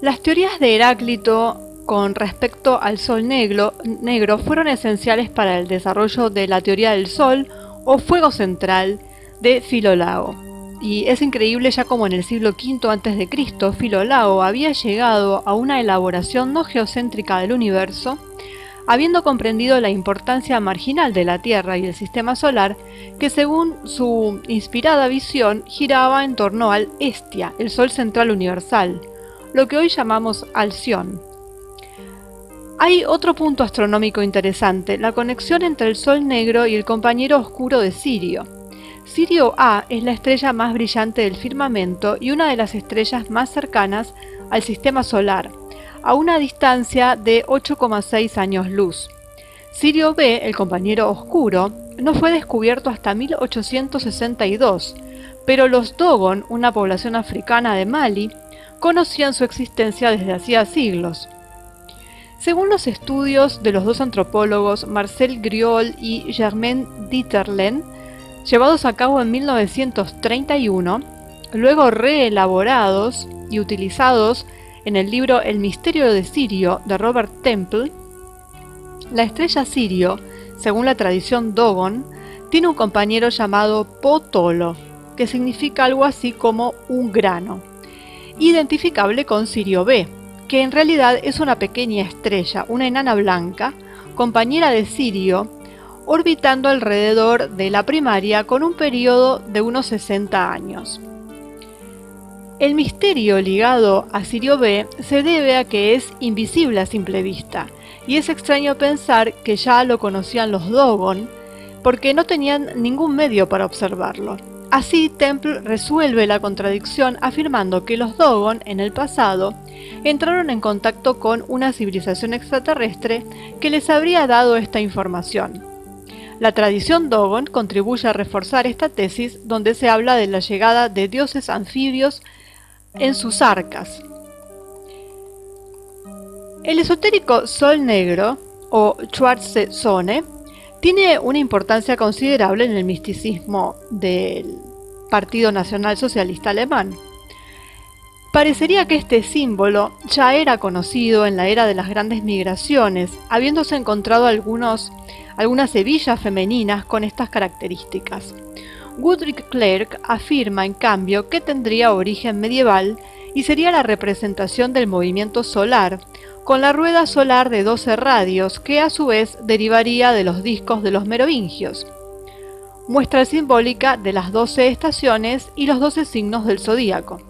Las teorías de Heráclito con respecto al Sol negro fueron esenciales para el desarrollo de la teoría del Sol o fuego central de Filolao. Y es increíble ya como en el siglo V a.C. Filolao había llegado a una elaboración no geocéntrica del universo, habiendo comprendido la importancia marginal de la Tierra y el sistema solar, que según su inspirada visión giraba en torno al Hestia, el Sol central universal, lo que hoy llamamos Alción. Hay otro punto astronómico interesante, la conexión entre el Sol negro y el compañero oscuro de Sirio. Sirio A es la estrella más brillante del firmamento y una de las estrellas más cercanas al sistema solar, a una distancia de 8,6 años luz. Sirio B, el compañero oscuro, no fue descubierto hasta 1862, pero los Dogon, una población africana de Mali, conocían su existencia desde hacía siglos. Según los estudios de los dos antropólogos Marcel Griol y Germain Dieterlen, llevados a cabo en 1931, luego reelaborados y utilizados en el libro El misterio de Sirio de Robert Temple, la estrella Sirio, según la tradición Dogon, tiene un compañero llamado Potolo, que significa algo así como un grano, identificable con Sirio B, que en realidad es una pequeña estrella, una enana blanca, compañera de Sirio, orbitando alrededor de la primaria con un periodo de unos 60 años. El misterio ligado a Sirio B se debe a que es invisible a simple vista, y es extraño pensar que ya lo conocían los Dogon, porque no tenían ningún medio para observarlo. Así, Temple resuelve la contradicción afirmando que los Dogon, en el pasado, entraron en contacto con una civilización extraterrestre que les habría dado esta información. La tradición Dogon contribuye a reforzar esta tesis, donde se habla de la llegada de dioses anfibios en sus arcas. El esotérico Sol Negro, o Schwarze Sonne, tiene una importancia considerable en el misticismo del Partido Nacional Socialista Alemán. Parecería que este símbolo ya era conocido en la era de las grandes migraciones, habiéndose encontrado algunas hebillas femeninas con estas características. Goodrich Clerk afirma, en cambio, que tendría origen medieval y sería la representación del movimiento solar, con la rueda solar de 12 radios, que a su vez derivaría de los discos de los merovingios. Muestra simbólica de las 12 estaciones y los 12 signos del zodíaco.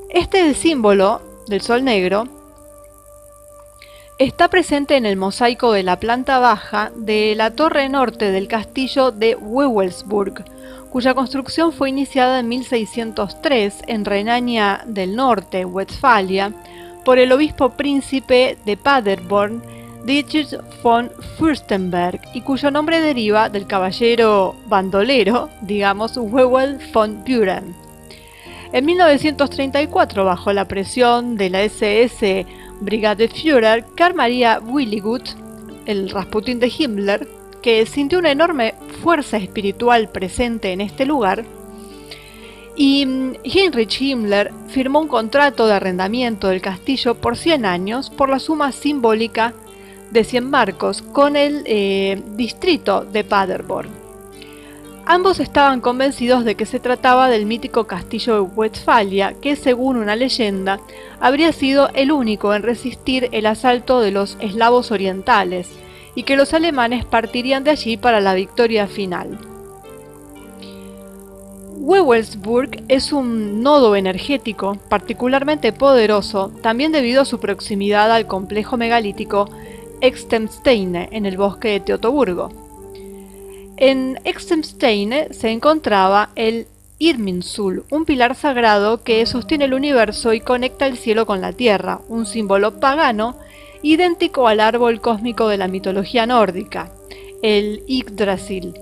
Este símbolo del Sol Negro está presente en el mosaico de la planta baja de la torre norte del castillo de Wewelsburg, cuya construcción fue iniciada en 1603 en Renania del Norte, Westfalia, por el obispo príncipe de Paderborn, Dietrich von Fürstenberg, y cuyo nombre deriva del caballero bandolero, digamos, Wewel von Buren. En 1934, bajo la presión de la SS Brigadeführer Karl Maria Willigut, el Rasputín de Himmler, que sintió una enorme fuerza espiritual presente en este lugar, y Heinrich Himmler firmó un contrato de arrendamiento del castillo por 100 años por la suma simbólica de 100 marcos con el distrito de Paderborn. Ambos estaban convencidos de que se trataba del mítico castillo de Westfalia, que según una leyenda habría sido el único en resistir el asalto de los eslavos orientales, y que los alemanes partirían de allí para la victoria final. Wewelsburg es un nodo energético particularmente poderoso, también debido a su proximidad al complejo megalítico Extemsteine en el bosque de Teutoburgo. En Extemsteine se encontraba el Irminsul, un pilar sagrado que sostiene el universo y conecta el cielo con la tierra, un símbolo pagano idéntico al árbol cósmico de la mitología nórdica, el Yggdrasil,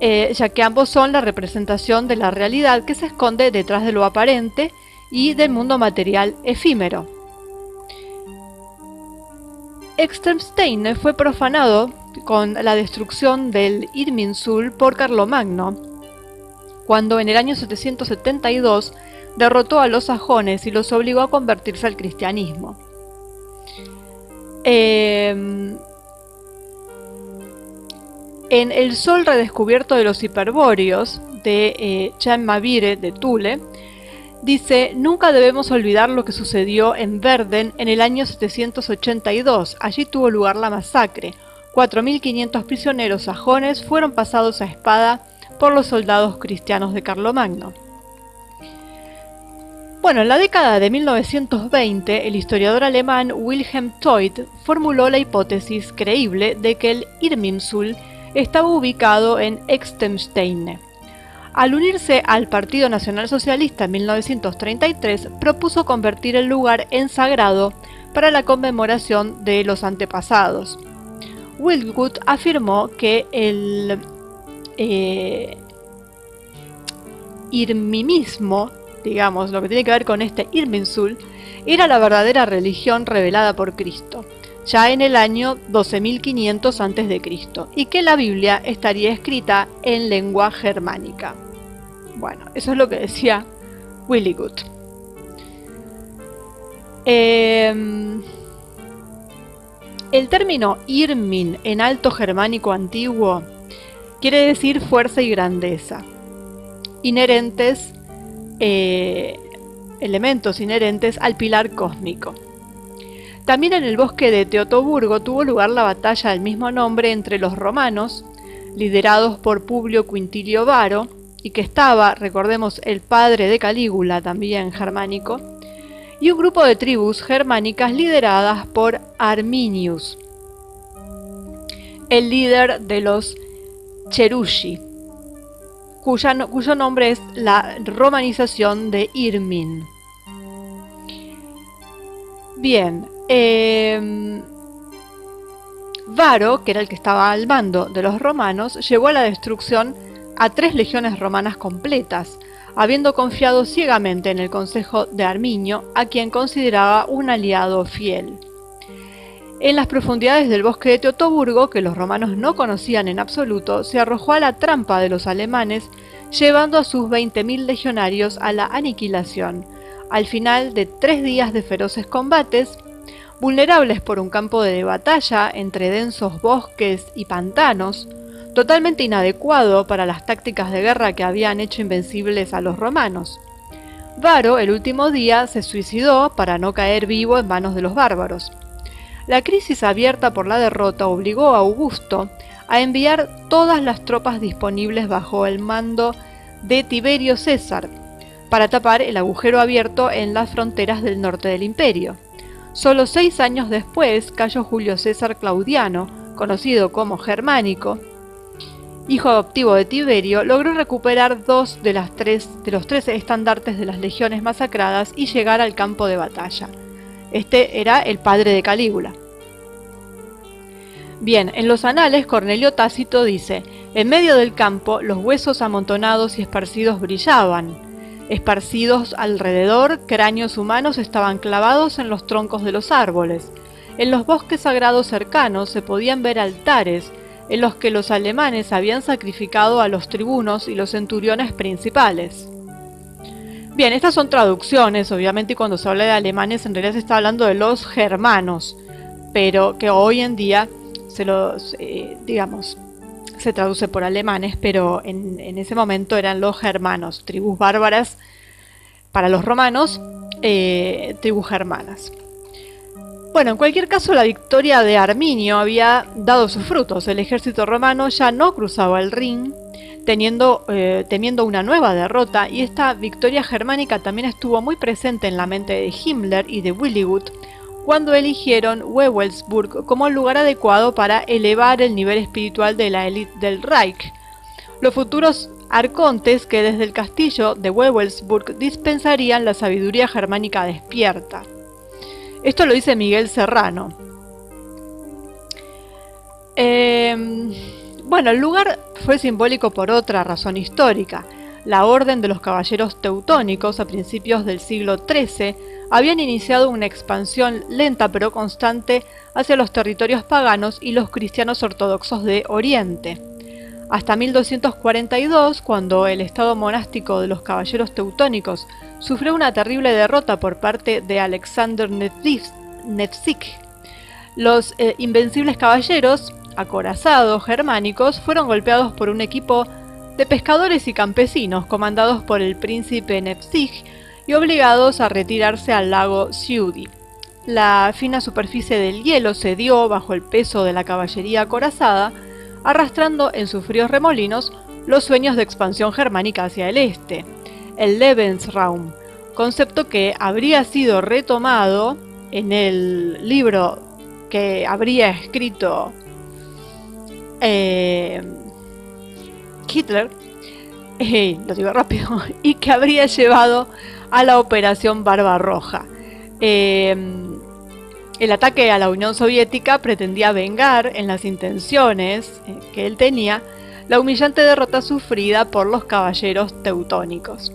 ya que ambos son la representación de la realidad que se esconde detrás de lo aparente y del mundo material efímero. Extemsteine fue profanado con la destrucción del Irminsul por Carlomagno, cuando en el año 772 derrotó a los sajones y los obligó a convertirse al cristianismo. En El sol redescubierto de los hiperbóreos, de Chenmavire de Thule, dice: nunca debemos olvidar lo que sucedió en Verden en el año 782. Allí tuvo lugar la masacre. 4.500 prisioneros sajones fueron pasados a espada por los soldados cristianos de Carlomagno. Bueno, en la década de 1920, el historiador alemán Wilhelm Teut formuló la hipótesis creíble de que el Irminsul estaba ubicado en Extemsteine. Al unirse al Partido Nacional Socialista en 1933, propuso convertir el lugar en sagrado para la conmemoración de los antepasados. Wildgut afirmó que el irmimismo, digamos, lo que tiene que ver con este Irminsul, era la verdadera religión revelada por Cristo, ya en el año 12.500 a.C., y que la Biblia estaría escrita en lengua germánica. Bueno, eso es lo que decía Willigut. El término Irmin en alto germánico antiguo quiere decir fuerza y grandeza, elementos inherentes al pilar cósmico. También en el bosque de Teutoburgo tuvo lugar la batalla del mismo nombre entre los romanos, liderados por Publio Quintilio Varo, y que estaba, recordemos, el padre de Calígula, también germánico, y un grupo de tribus germánicas lideradas por Arminius, el líder de los Cherushi, cuyo nombre es la romanización de Irmin. Bien, Varo, que era el que estaba al mando de los romanos, llevó a la destrucción a 3 legiones romanas completas, habiendo confiado ciegamente en el consejo de Arminio, a quien consideraba un aliado fiel. En las profundidades del bosque de Teutoburgo, que los romanos no conocían en absoluto, se arrojó a la trampa de los alemanes, llevando a sus 20.000 legionarios a la aniquilación, al final de 3 días de feroces combates, vulnerables por un campo de batalla entre densos bosques y pantanos, totalmente inadecuado para las tácticas de guerra que habían hecho invencibles a los romanos. Varo, el último día, se suicidó para no caer vivo en manos de los bárbaros. La crisis abierta por la derrota obligó a Augusto a enviar todas las tropas disponibles bajo el mando de Tiberio César para tapar el agujero abierto en las fronteras del norte del imperio. Solo 6 años después, Cayo Julio César Claudiano, conocido como Germánico, hijo adoptivo de Tiberio, logró recuperar 2 de los 3 estandartes de las legiones masacradas y llegar al campo de batalla. Este era el padre de Calígula. Bien, en los anales Cornelio Tácito dice: en medio del campo los huesos amontonados y esparcidos brillaban. Esparcidos alrededor, cráneos humanos estaban clavados en los troncos de los árboles. En los bosques sagrados cercanos se podían ver altares en los que los alemanes habían sacrificado a los tribunos y los centuriones principales. Bien, estas son traducciones, obviamente, y cuando se habla de alemanes en realidad se está hablando de los germanos, pero que hoy en día se traduce por alemanes, pero en ese momento eran los germanos, tribus bárbaras para los romanos, tribus germanas. Bueno, en cualquier caso, la victoria de Arminio había dado sus frutos. El ejército romano ya no cruzaba el Rin, temiendo una nueva derrota, y esta victoria germánica también estuvo muy presente en la mente de Himmler y de Willigut cuando eligieron Wewelsburg como el lugar adecuado para elevar el nivel espiritual de la élite del Reich. Los futuros arcontes que desde el castillo de Wewelsburg dispensarían la sabiduría germánica despierta. Esto lo dice Miguel Serrano. Bueno, el lugar fue simbólico por otra razón histórica. La Orden de los Caballeros Teutónicos a principios del siglo XIII habían iniciado una expansión lenta pero constante hacia los territorios paganos y los cristianos ortodoxos de Oriente. Hasta 1242, cuando el estado monástico de los Caballeros Teutónicos sufrió una terrible derrota por parte de Alexander Nevsky. Los invencibles caballeros, acorazados germánicos, fueron golpeados por un equipo de pescadores y campesinos comandados por el príncipe Nevsky y obligados a retirarse al lago Ciudi. La fina superficie del hielo cedió bajo el peso de la caballería acorazada, arrastrando en sus fríos remolinos los sueños de expansión germánica hacia el este, el Lebensraum, concepto que habría sido retomado en el libro que habría escrito Hitler, lo digo rápido, y que habría llevado a la Operación Barbarroja. El ataque a la Unión Soviética pretendía vengar en las intenciones que él tenía la humillante derrota sufrida por los caballeros teutónicos.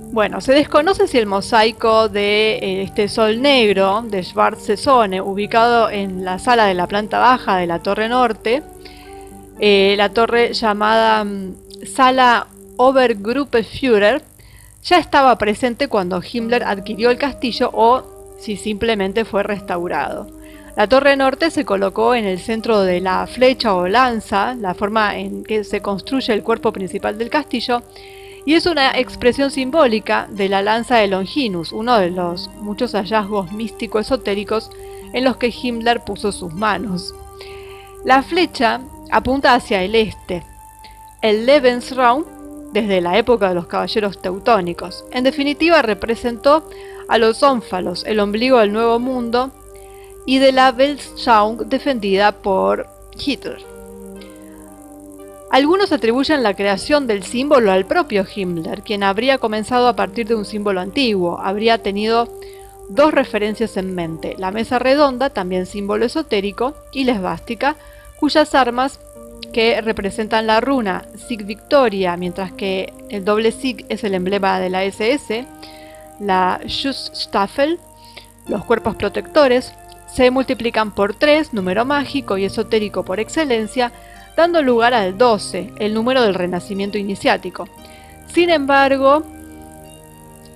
Bueno, se desconoce si el mosaico de este Sol Negro de Schwarzschild, ubicado en la sala de la planta baja de la Torre Norte, la torre llamada Sala Obergruppenführer, ya estaba presente cuando Himmler adquirió el castillo o si simplemente fue restaurado. La Torre Norte se colocó en el centro de la flecha o lanza, la forma en que se construye el cuerpo principal del castillo, y es una expresión simbólica de la lanza de Longinus, uno de los muchos hallazgos místico-esotéricos en los que Himmler puso sus manos. La flecha apunta hacia el este, el Lebensraum, desde la época de los caballeros teutónicos. En definitiva, representó a los ónfalos, el ombligo del Nuevo Mundo, y de la Weltanschauung defendida por Hitler. Algunos atribuyen la creación del símbolo al propio Himmler, quien habría comenzado a partir de un símbolo antiguo. Habría tenido dos referencias en mente: la mesa redonda, también símbolo esotérico, y la esvástica, cuyas armas que representan la runa Sig Victoria, mientras que el doble Sig es el emblema de la SS, la Schutzstaffel, los cuerpos protectores, se multiplican por 3, número mágico y esotérico por excelencia, dando lugar al 12, el número del renacimiento iniciático. Sin embargo,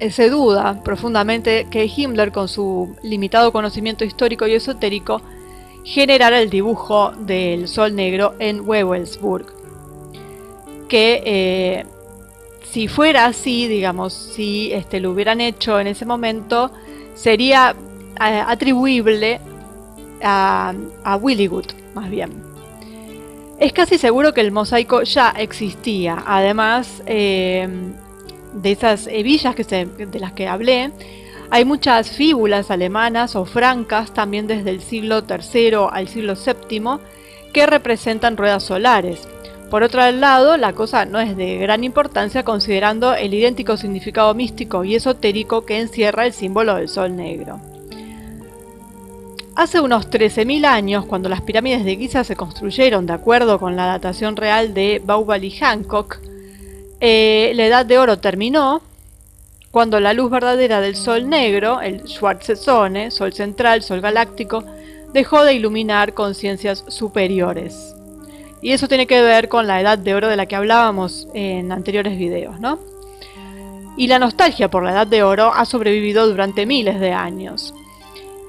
se duda profundamente que Himmler, con su limitado conocimiento histórico y esotérico, generara el dibujo del Sol Negro en Wewelsburg. Que si fuera así, digamos, si lo hubieran hecho en ese momento, sería atribuible a Willigut, más bien. Es casi seguro que el mosaico ya existía, además de esas hebillas de las que hablé. Hay muchas fíbulas alemanas o francas, también desde el siglo III al siglo VII, que representan ruedas solares. Por otro lado, la cosa no es de gran importancia considerando el idéntico significado místico y esotérico que encierra el símbolo del Sol Negro. Hace unos 13.000 años, cuando las pirámides de Giza se construyeron de acuerdo con la datación real de Bauval y Hancock, la Edad de Oro terminó cuando la luz verdadera del Sol Negro, el Schwarzschild, Sol central, Sol galáctico, dejó de iluminar conciencias superiores. Y eso tiene que ver con la Edad de Oro de la que hablábamos en anteriores videos, ¿no? Y la nostalgia por la Edad de Oro ha sobrevivido durante miles de años.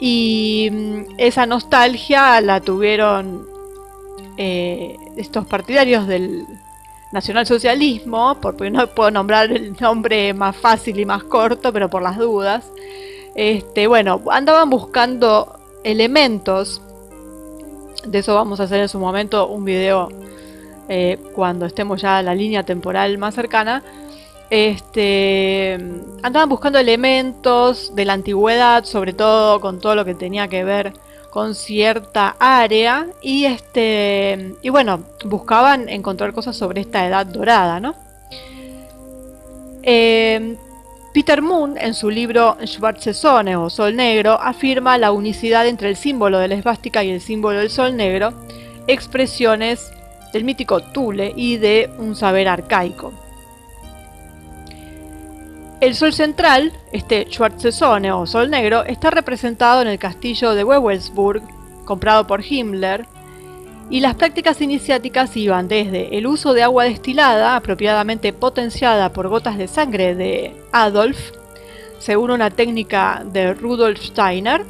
Y esa nostalgia la tuvieron estos partidarios del nacionalsocialismo, porque no puedo nombrar el nombre más fácil y más corto, pero por las dudas. Bueno, andaban buscando elementos, de eso vamos a hacer en su momento un video cuando estemos ya en la línea temporal más cercana. Andaban buscando elementos de la antigüedad, sobre todo con todo lo que tenía que ver con cierta área, y bueno, buscaban encontrar cosas sobre esta edad dorada, ¿no? Peter Moon, en su libro Schwarzschild o Sol Negro, afirma la unicidad entre el símbolo de la esvástica y el símbolo del Sol Negro, expresiones del mítico Thule y de un saber arcaico. El Sol central, Schwarzschild o Sol Negro, está representado en el castillo de Wewelsburg, comprado por Himmler, Y las prácticas iniciáticas iban desde el uso de agua destilada, apropiadamente potenciada por gotas de sangre de Adolf, según una técnica de Rudolf Steiner,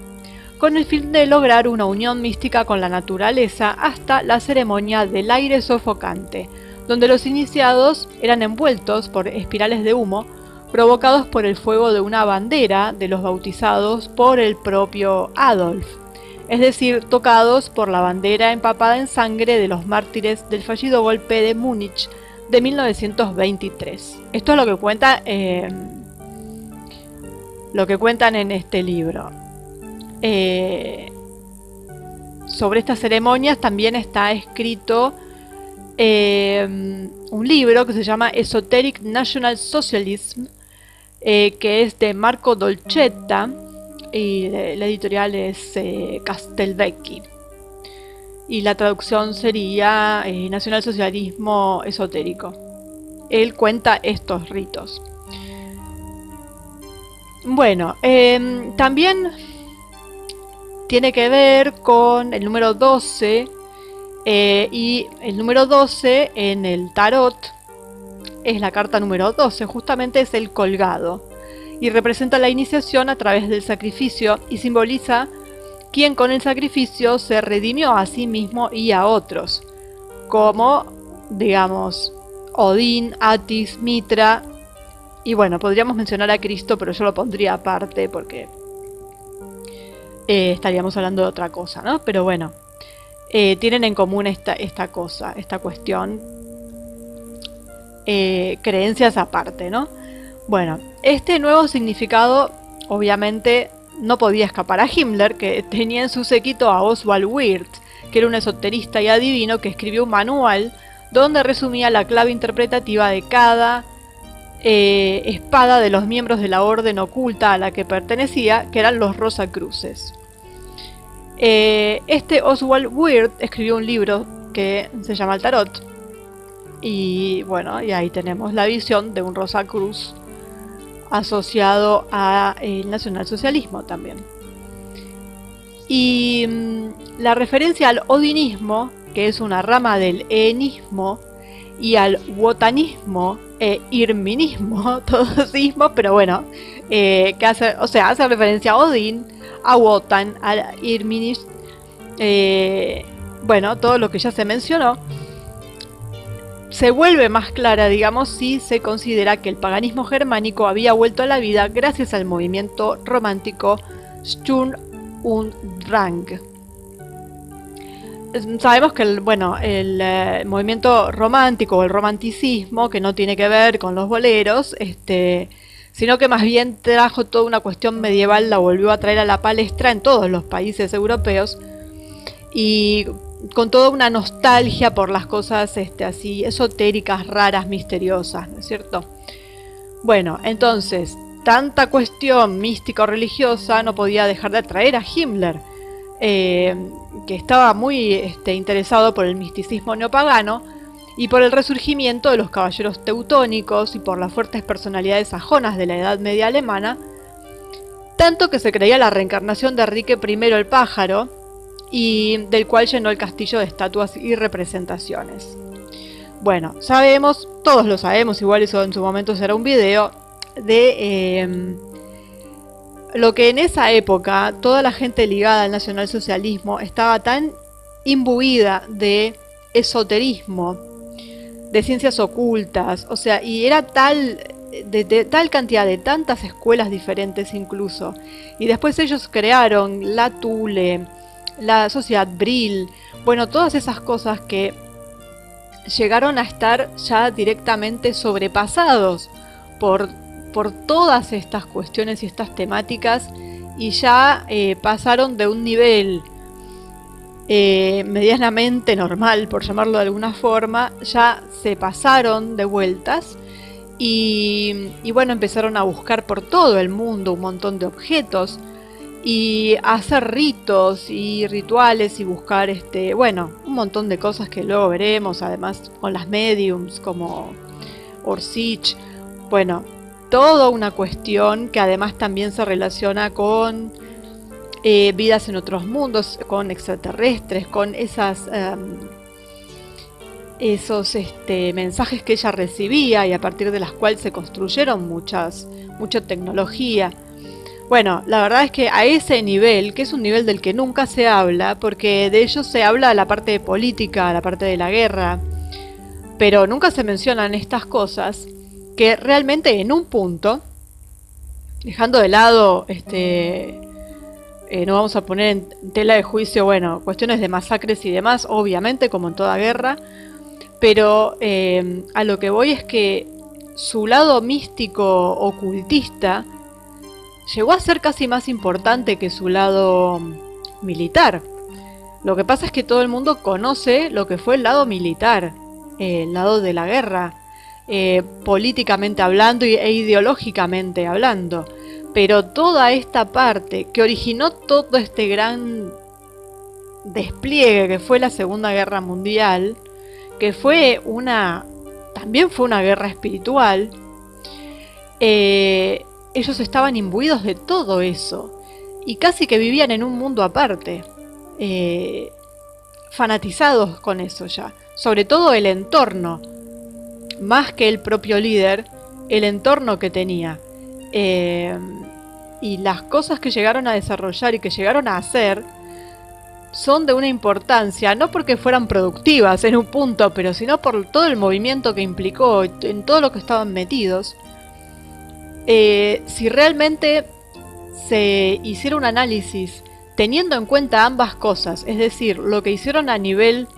con el fin de lograr una unión mística con la naturaleza, hasta la ceremonia del aire sofocante, donde los iniciados eran envueltos por espirales de humo provocados por el fuego de una bandera de los bautizados por el propio Adolf, es decir, tocados por la bandera empapada en sangre de los mártires del fallido golpe de Múnich de 1923. Esto es lo que cuentan en este libro. Sobre estas ceremonias también está escrito un libro que se llama Esoteric National Socialism, que es de Marco Dolcetta, y la editorial es Castelvecchi, y la traducción sería Nacionalsocialismo Esotérico. Él cuenta estos ritos. Bueno, también tiene que ver con el número 12, y el número 12 en el tarot es la carta número 12, justamente es el colgado, y representa la iniciación a través del sacrificio y simboliza quien con el sacrificio se redimió a sí mismo y a otros, como, digamos, Odín, Atis, Mitra, y bueno, podríamos mencionar a Cristo, pero yo lo pondría aparte porque estaríamos hablando de otra cosa, ¿no? Pero bueno, tienen en común esta cuestión, creencias aparte, ¿no? Bueno, este nuevo significado obviamente no podía escapar a Himmler, que tenía en su séquito a Oswald Wirth, que era un esoterista y adivino que escribió un manual donde resumía la clave interpretativa de cada espada de los miembros de la orden oculta a la que pertenecía, que eran los Rosacruces. Este Oswald Wirth escribió un libro que se llama El Tarot, y bueno, y ahí tenemos la visión de un Rosacruz asociado al nacionalsocialismo también. Y la referencia al odinismo, que es una rama del enismo, y al wotanismo e irminismo, todos ismos, pero bueno, que hace referencia a Odín, a Wotan, a Irminis, bueno, todo lo que ya se mencionó, se vuelve más clara, digamos, si se considera que el paganismo germánico había vuelto a la vida gracias al movimiento romántico Sturm und Drang. Sabemos que el movimiento romántico o el romanticismo, que no tiene que ver con los boleros, sino que más bien trajo toda una cuestión medieval, la volvió a traer a la palestra en todos los países europeos, y con toda una nostalgia por las cosas así esotéricas, raras, misteriosas, ¿no es cierto? Bueno, entonces, tanta cuestión mística o religiosa no podía dejar de atraer a Himmler, que estaba muy interesado por el misticismo neopagano y por el resurgimiento de los caballeros teutónicos y por las fuertes personalidades sajonas de la Edad Media alemana, tanto que se creía la reencarnación de Enrique I el Pájaro, y del cual llenó el castillo de estatuas y representaciones. Bueno, todos lo sabemos, igual eso en su momento será un video, de lo que en esa época toda la gente ligada al nacionalsocialismo estaba tan imbuida de esoterismo, de ciencias ocultas, o sea, y era de tal cantidad, de tantas escuelas diferentes incluso, y después ellos crearon la Thule, la Sociedad Brill, bueno, todas esas cosas que llegaron a estar ya directamente sobrepasados por todas estas cuestiones y estas temáticas, y ya pasaron de un nivel medianamente normal, por llamarlo de alguna forma, ya se pasaron de vueltas, y bueno, empezaron a buscar por todo el mundo un montón de objetos, y hacer ritos y rituales y buscar un montón de cosas que luego veremos, además con las mediums como Orsic. Bueno, toda una cuestión que además también se relaciona con vidas en otros mundos, con extraterrestres, con esos mensajes que ella recibía y a partir de las cuales se construyeron mucha tecnología. Bueno, la verdad es que a ese nivel, que es un nivel del que nunca se habla, porque de ello se habla la parte de política, la parte de la guerra, pero nunca se mencionan estas cosas, que realmente en un punto, dejando de lado, no vamos a poner en tela de juicio, bueno, cuestiones de masacres y demás, obviamente, como en toda guerra, pero a lo que voy es que su lado místico ocultista llegó a ser casi más importante que su lado militar. Lo que pasa es que todo el mundo conoce lo que fue el lado militar, el lado de la guerra, políticamente hablando e ideológicamente hablando. Pero toda esta parte que originó todo este gran despliegue que fue la Segunda Guerra Mundial, que también fue una guerra espiritual, ellos estaban imbuidos de todo eso y casi que vivían en un mundo aparte, fanatizados con eso ya, sobre todo el entorno, más que el propio líder, el entorno que tenía, y las cosas que llegaron a desarrollar y que llegaron a hacer son de una importancia, no porque fueran productivas en un punto, pero sino por todo el movimiento que implicó, en todo lo que estaban metidos. Si realmente se hiciera un análisis teniendo en cuenta ambas cosas, es decir, lo que hicieron a nivel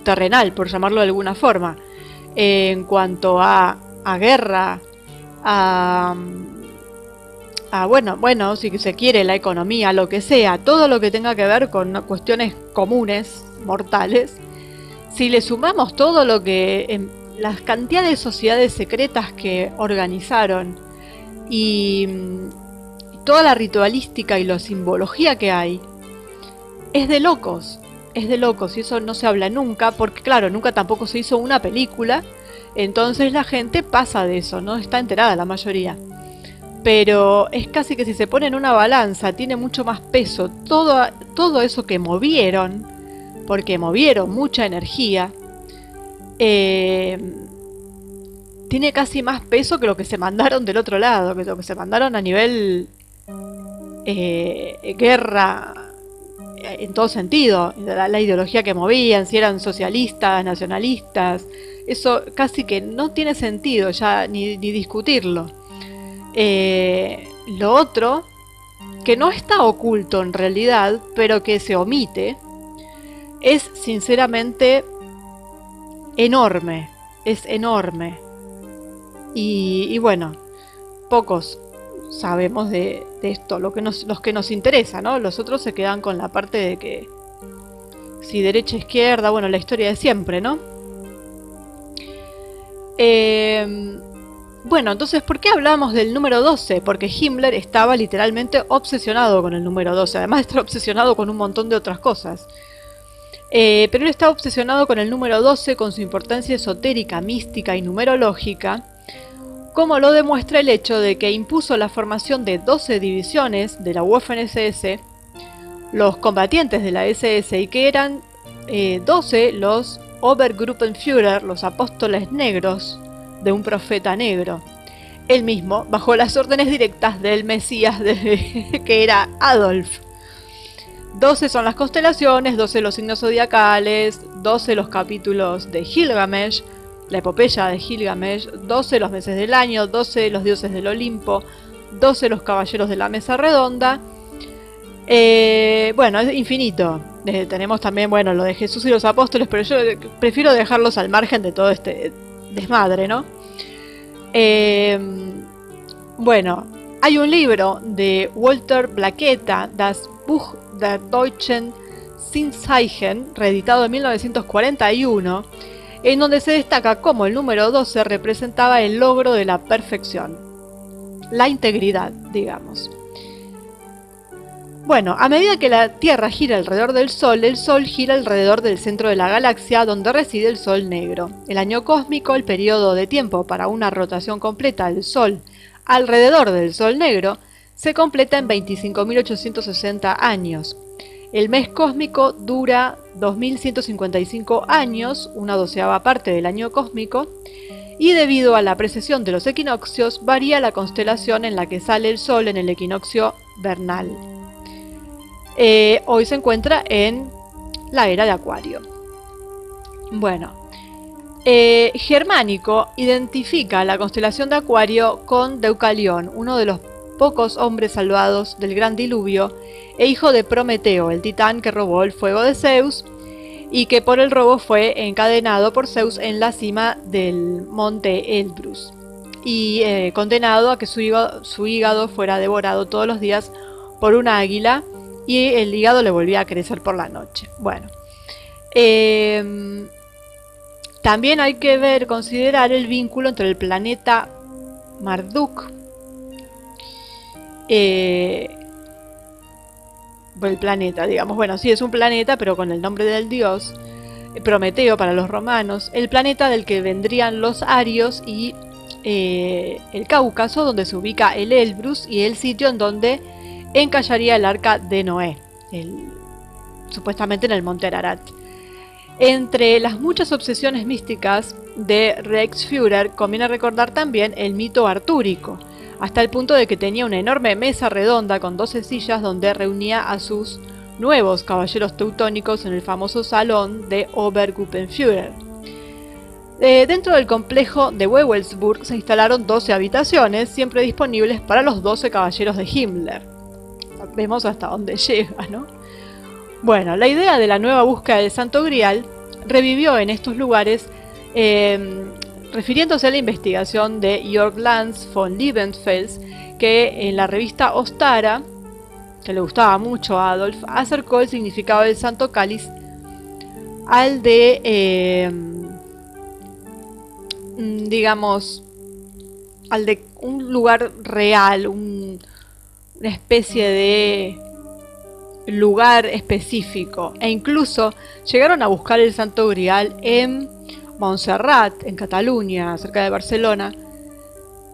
terrenal, por llamarlo de alguna forma, en cuanto a guerra, bueno, si se quiere, la economía, lo que sea, todo lo que tenga que ver con cuestiones comunes, mortales, si le sumamos todo lo que las cantidades de sociedades secretas que organizaron y toda la ritualística y la simbología que hay, es de locos, y eso no se habla nunca, porque claro, nunca tampoco se hizo una película, entonces la gente pasa de eso, no está enterada la mayoría. Pero es casi que si se pone en una balanza, tiene mucho más peso todo eso que movieron, porque movieron mucha energía, tiene casi más peso que lo que se mandaron del otro lado, que lo que se mandaron a nivel guerra en todo sentido, la ideología que movían, si eran socialistas, nacionalistas, eso casi que no tiene sentido ya ni discutirlo. Lo otro, que no está oculto en realidad, pero que se omite, es sinceramente enorme, es enorme. Y bueno, pocos sabemos de esto, los que nos interesa, ¿no? Los otros se quedan con la parte de que si derecha, izquierda, bueno, la historia de siempre, ¿no? Bueno, entonces, ¿por qué hablamos del número 12? Porque Himmler estaba literalmente obsesionado con el número 12, además de estar obsesionado con un montón de otras cosas. Pero él estaba obsesionado con el número 12, con su importancia esotérica, mística y numerológica, como lo demuestra el hecho de que impuso la formación de 12 divisiones de la Waffen-SS, los combatientes de la SS, y que eran 12 los Obergruppenführer, los apóstoles negros de un profeta negro. Él mismo, bajo las órdenes directas del Mesías, que era Adolf. 12 son las constelaciones, 12 los signos zodiacales, 12 los capítulos de Gilgamesh, la epopeya de Gilgamesh, 12 los meses del año, 12 los dioses del Olimpo, 12 los caballeros de la mesa redonda. Bueno, es infinito. Tenemos también, bueno, lo de Jesús y los apóstoles, pero yo prefiero dejarlos al margen de todo este desmadre, ¿no? Bueno, hay un libro de Walter Blacketa, Das Buch der deutschen Sinnzeichen, reeditado en 1941, en donde se destaca cómo el número 12 representaba el logro de la perfección, la integridad, digamos. Bueno, a medida que la Tierra gira alrededor del Sol, el Sol gira alrededor del centro de la galaxia donde reside el Sol negro. El año cósmico, el periodo de tiempo para una rotación completa del Sol alrededor del Sol negro, se completa en 25.860 años. El mes cósmico dura 2.155 años, una doceava parte del año cósmico, y debido a la precesión de los equinoccios varía la constelación en la que sale el Sol en el equinoccio vernal. Hoy se encuentra en la era de Acuario. Bueno, Germánico identifica la constelación de Acuario con Deucalión, uno de los pocos hombres salvados del gran diluvio e hijo de Prometeo, el titán que robó el fuego de Zeus y que por el robo fue encadenado por Zeus en la cima del monte Elbrus y condenado a que su hígado fuera devorado todos los días por una águila, y el hígado le volvía a crecer por la noche. Bueno, también hay que considerar el vínculo entre el planeta Marduk, el planeta, digamos, bueno, sí es un planeta, pero con el nombre del dios, Prometeo para los romanos, el planeta del que vendrían los arios y el Cáucaso, donde se ubica el Elbrus, y el sitio en donde encallaría el arca de Noé, supuestamente en el monte Ararat. Entre las muchas obsesiones místicas de Reichsführer conviene recordar también el mito artúrico, hasta el punto de que tenía una enorme mesa redonda con 12 sillas donde reunía a sus nuevos caballeros teutónicos en el famoso salón de Oberguppenführer. Dentro del complejo de Wewelsburg se instalaron 12 habitaciones, siempre disponibles para los 12 caballeros de Himmler. Vemos hasta dónde llega, ¿no? Bueno, la idea de la nueva búsqueda del Santo Grial revivió en estos lugares, refiriéndose a la investigación de Jörg Lanz von Liebenfels, que en la revista Ostara, que le gustaba mucho a Adolf, acercó el significado del Santo Cáliz al de, digamos, al de un lugar real, una especie de lugar específico, e incluso llegaron a buscar el Santo Grial en Montserrat, en Cataluña, cerca de Barcelona,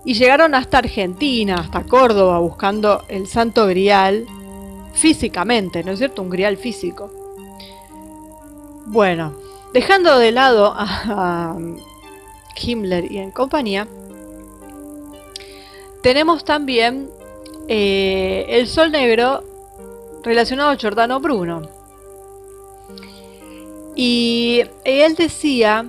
y llegaron hasta Argentina, hasta Córdoba, buscando el Santo Grial físicamente, ¿no es cierto? Un Grial físico. Bueno, dejando de lado a Himmler y en compañía, tenemos también el Sol Negro relacionado a Giordano Bruno. Y él decía: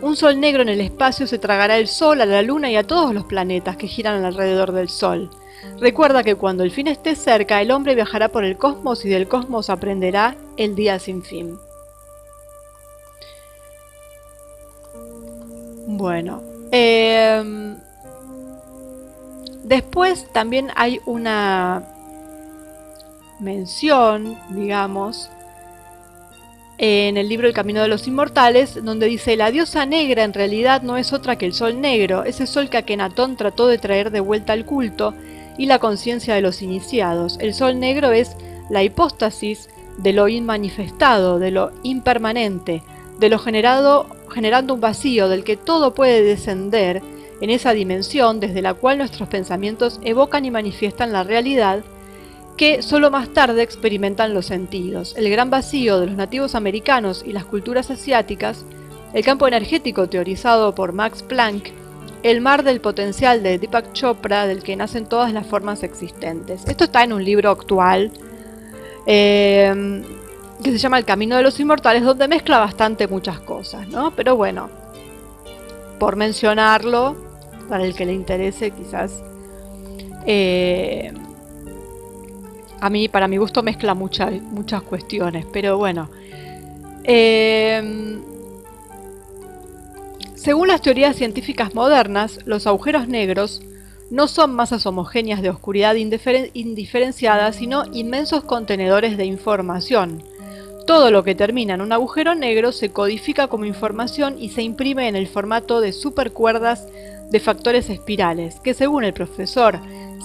un sol negro en el espacio se tragará el Sol, a la Luna y a todos los planetas que giran alrededor del Sol. Recuerda que cuando el fin esté cerca, el hombre viajará por el cosmos y del cosmos aprenderá el día sin fin. Bueno, después también hay una mención, digamos, en el libro El Camino de los Inmortales, donde dice: la diosa negra en realidad no es otra que el sol negro, ese sol que Akenatón trató de traer de vuelta al culto y la conciencia de los iniciados. El sol negro es la hipóstasis de lo inmanifestado, de lo impermanente, de lo generando un vacío del que todo puede descender en esa dimensión desde la cual nuestros pensamientos evocan y manifiestan la realidad que solo más tarde experimentan los sentidos. El gran vacío de los nativos americanos y las culturas asiáticas, el campo energético teorizado por Max Planck, el mar del potencial de Deepak Chopra, del que nacen todas las formas existentes. Esto está en un libro actual que se llama El Camino de los Inmortales, donde mezcla bastante muchas cosas, ¿no? Pero bueno, por mencionarlo, para el que le interese quizás, para mi gusto mezcla muchas cuestiones, pero bueno. Según las teorías científicas modernas, los agujeros negros no son masas homogéneas de oscuridad indiferenciada, sino inmensos contenedores de información. Todo lo que termina en un agujero negro se codifica como información y se imprime en el formato de supercuerdas de factores espirales, que según el profesor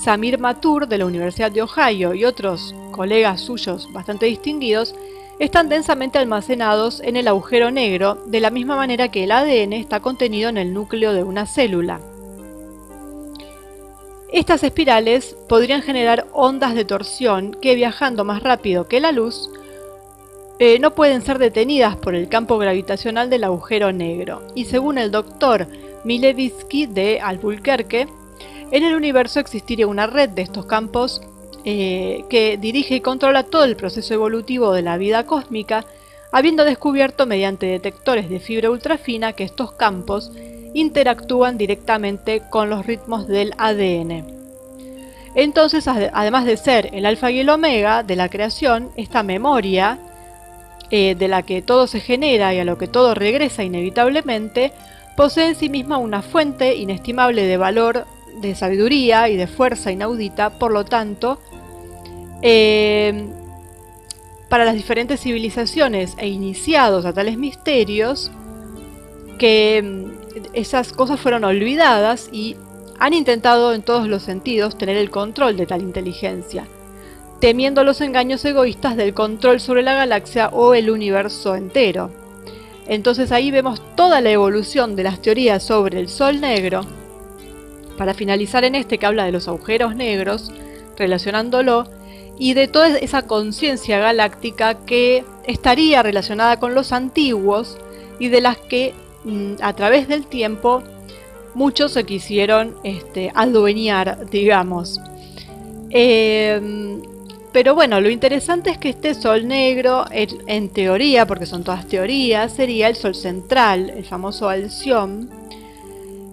Samir Mathur de la Universidad de Ohio y otros colegas suyos bastante distinguidos, están densamente almacenados en el agujero negro, de la misma manera que el ADN está contenido en el núcleo de una célula. Estas espirales podrían generar ondas de torsión que, viajando más rápido que la luz, no pueden ser detenidas por el campo gravitacional del agujero negro. Y según el doctor Milevsky de Albuquerque, en el universo existiría una red de estos campos que dirige y controla todo el proceso evolutivo de la vida cósmica, habiendo descubierto mediante detectores de fibra ultrafina que estos campos interactúan directamente con los ritmos del ADN. Entonces, además de ser el alfa y el omega de la creación, esta memoria de la que todo se genera y a lo que todo regresa inevitablemente, posee en sí misma una fuente inestimable de valor, de sabiduría y de fuerza inaudita. Por lo tanto, para las diferentes civilizaciones e iniciados a tales misterios, que esas cosas fueron olvidadas y han intentado en todos los sentidos tener el control de tal inteligencia, temiendo los engaños egoístas del control sobre la galaxia o el universo entero. Entonces ahí vemos toda la evolución de las teorías sobre el Sol negro, para finalizar en este que habla de los agujeros negros, relacionándolo, y de toda esa conciencia galáctica que estaría relacionada con los antiguos y de las que a través del tiempo muchos se quisieron adueñar, digamos. Pero bueno, lo interesante es que este Sol negro, en teoría, porque son todas teorías, sería el Sol central, el famoso Alción.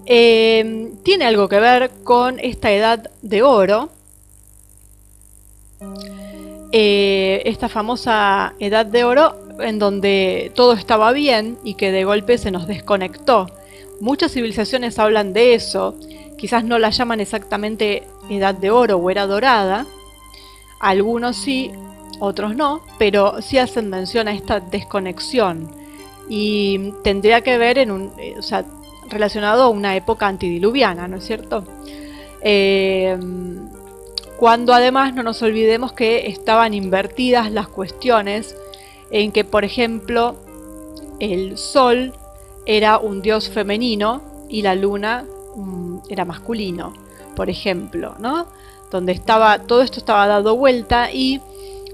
Tiene algo que ver con esta edad de oro, esta famosa edad de oro en donde todo estaba bien y que de golpe se nos desconectó. Muchas civilizaciones hablan de eso, quizás no la llaman exactamente edad de oro o era dorada, algunos sí, otros no, pero sí hacen mención a esta desconexión y tendría que ver relacionado a una época antidiluviana, ¿no es cierto? Cuando además no nos olvidemos que estaban invertidas las cuestiones en que, por ejemplo, el Sol era un dios femenino y la Luna era masculino, por ejemplo, ¿no? Donde todo esto estaba dado vuelta y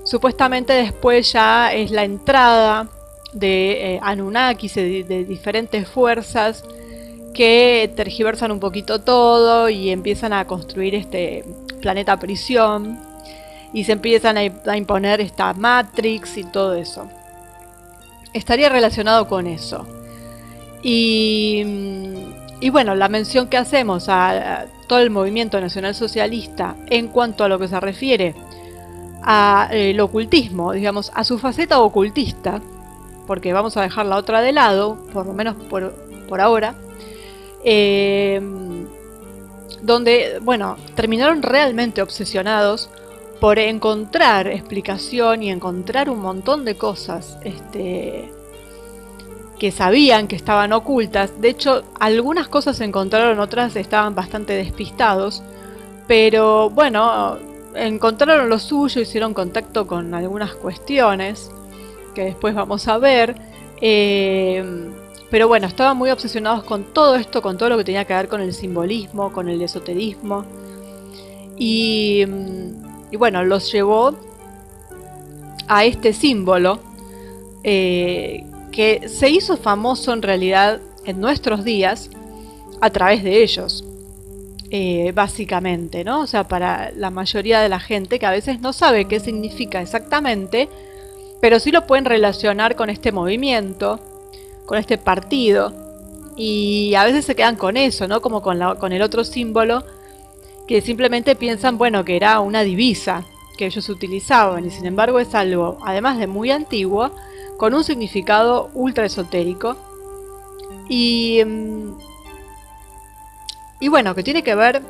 supuestamente después ya es la entrada de Anunnakis, de diferentes fuerzas que tergiversan un poquito todo y empiezan a construir este planeta prisión y se empiezan a imponer esta Matrix y todo eso. Estaría relacionado con eso. Y bueno, la mención que hacemos a todo el movimiento nacionalsocialista en cuanto a lo que se refiere al ocultismo, digamos, a su faceta ocultista, porque vamos a dejar la otra de lado, por lo menos por ahora, donde, bueno, terminaron realmente obsesionados por encontrar explicación y encontrar un montón de cosas que sabían que estaban ocultas. De hecho, algunas cosas se encontraron, otras estaban bastante despistados, pero bueno, encontraron lo suyo, hicieron contacto con algunas cuestiones que después vamos a ver, pero bueno, estaban muy obsesionados con todo esto, con todo lo que tenía que ver con el simbolismo, con el esoterismo, y bueno, los llevó a este símbolo que se hizo famoso en realidad en nuestros días a través de ellos, básicamente, ¿no? O sea, para la mayoría de la gente que a veces no sabe qué significa exactamente, pero sí lo pueden relacionar con este movimiento, con este partido, y a veces se quedan con eso, ¿no? Como con el otro símbolo, que simplemente piensan, bueno, que era una divisa que ellos utilizaban, y sin embargo es algo, además de muy antiguo, con un significado ultra esotérico, y bueno, que tiene que ver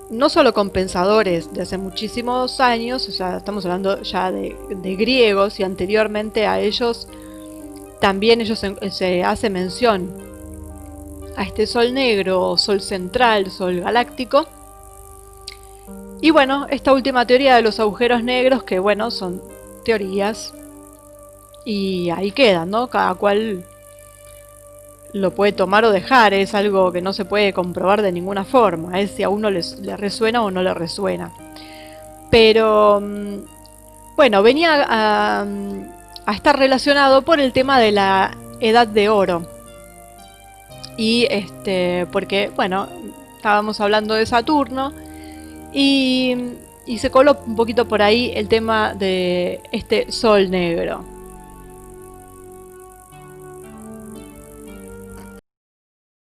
no solo con pensadores de hace muchísimos años, o sea, estamos hablando ya de griegos, y anteriormente a ellos también se hace mención a este Sol negro, Sol central, Sol galáctico. Y bueno, esta última teoría de los agujeros negros, que bueno, son teorías y ahí quedan, ¿no? Cada cual lo puede tomar o dejar, es algo que no se puede comprobar de ninguna forma, es si a uno le resuena o no le resuena. Pero bueno, venía a estar relacionado por el tema de la edad de oro. Y porque, bueno, estábamos hablando de Saturno y, y se coló un poquito por ahí el tema de este sol negro.